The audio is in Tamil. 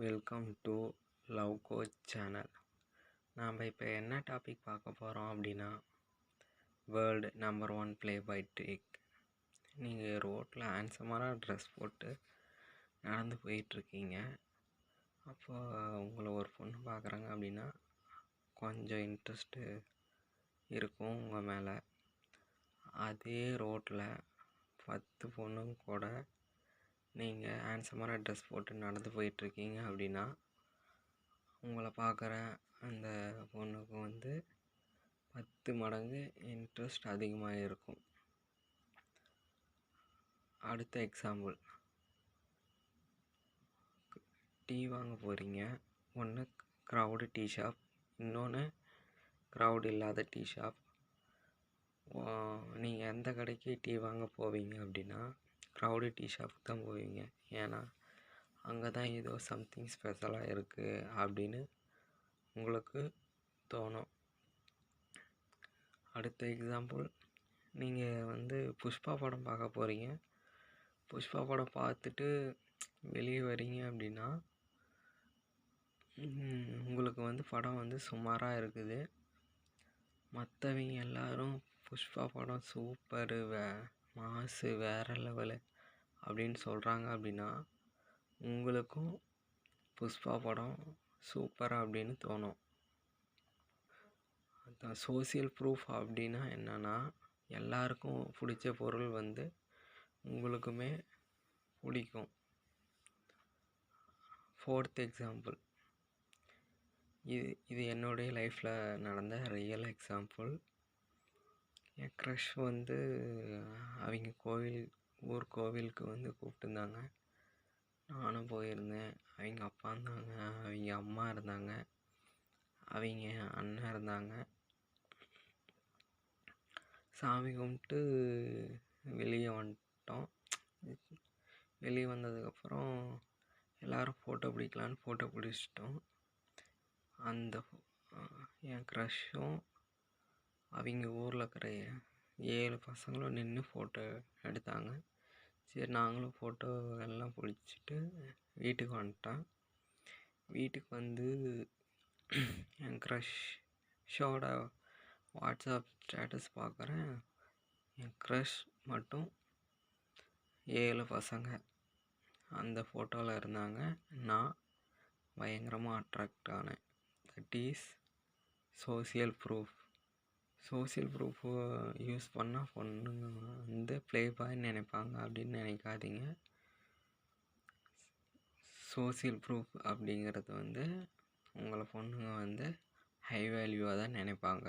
Welcome to love coach channel. நாம் இப்போ என்ன டாபிக் பார்க்க போகிறோம் அப்படின்னா, world number 1 play boy trick. நீங்கள் ரோட்டில் ஹேண்ட்ஸமான ட்ரெஸ் போட்டு நடந்து போயிட்டுருக்கீங்க. அப்போ உங்களை ஒரு பொண்ணு பார்க்குறாங்க அப்படின்னா கொஞ்சம் இன்ட்ரெஸ்ட்டு இருக்கும் உங்கள் மேலே. அதே ரோட்டில் 10 பொண்ணுங்க கூட நீங்கள் ஹேண்ட்ஸமான ட்ரெஸ் போட்டு நடந்து போயிட்டுருக்கீங்க அப்படின்னா உங்களை பார்க்குற அந்த பொண்ணுக்கு 10 மடங்கு இன்ட்ரெஸ்ட் அதிகமாக இருக்கும். அடுத்த எக்ஸாம்பிள், டீ வாங்க போகிறீங்க. ஒன்று க்ரௌடு டீ ஷாப், இன்னொன்று க்ரௌடு இல்லாத டீ ஷாப். நீங்கள் எந்த கடைக்கு டீ வாங்க போவீங்க அப்படின்னா க்ரௌடு டீ ஷாப்புக்கு தான் போவீங்க. ஏன்னா அங்கே தான் ஏதோ சம்திங் ஸ்பெஷலாக இருக்குது அப்படின்னு உங்களுக்கு தோணும். அடுத்த எக்ஸாம்பிள், நீங்கள் புஷ்பா படம் பார்க்க போகிறீங்க. புஷ்பா படம் பார்த்துட்டு வெளியே வரீங்க அப்படின்னா உங்களுக்கு படம் சுமாராக இருக்குது. மற்றவங்க எல்லாரும் புஷ்பா படம் சூப்பரு, மாசு, வேறு லெவலு அப்படின்னு சொல்கிறாங்க அப்படின்னா உங்களுக்கும் புஷ்பா படம் சூப்பராக அப்படின்னு தோணும். அந்த சோசியல் ப்ரூஃப் அப்படின்னா என்னென்னா, எல்லாருக்கும் பிடிச்ச பொருள் உங்களுக்குமே பிடிக்கும். 4th எக்ஸாம்பிள், இது என்னுடைய லைஃப்பில் நடந்த ரியல் எக்ஸாம்பிள். என் க்ரஷ் அவங்க ஊர் கோவிலுக்கு கூப்பிட்டுருந்தாங்க. நானும் போயிருந்தேன். அவங்க அப்பா இருந்தாங்க, அவங்க அம்மா இருந்தாங்க, அவங்க அண்ணன் இருந்தாங்க. சாமி கும்பிட்டு வெளியே வந்துட்டோம். வெளியே வந்ததுக்கப்புறம் எல்லோரும் ஃபோட்டோ பிடிக்கலான்னு ஃபோட்டோ பிடிச்சிட்டோம். என் க்ரஷ்ஷும் அவங்க ஊரில் இருக்கிற 7 பசங்களும் நின்று ஃபோட்டோ எடுத்தாங்க. சரி, நாங்களும் ஃபோட்டோ எல்லாம் பிடிச்சிட்டு வீட்டுக்கு வந்துட்டோம். வீட்டுக்கு என் க்ரஷ்ஷோட வாட்ஸ்அப் ஸ்டேட்டஸ் பார்க்குறேன். என் க்ரஷ் மட்டும் 7 பசங்க அந்த ஃபோட்டோவில் இருந்தாங்க. நான் பயங்கரமாக அட்ராக்ட் ஆனேன். That is social proof. Social proof use பண்ணால் பொண்ணுங்க ப்ளே பாய்ன்னு நினைப்பாங்க அப்படின்னு நினைக்காதீங்க. சோசியல் ப்ரூஃப் அப்படிங்கிறது உங்களை பொண்ணுங்க ஹை வேல்யூவாக தான் நினைப்பாங்க.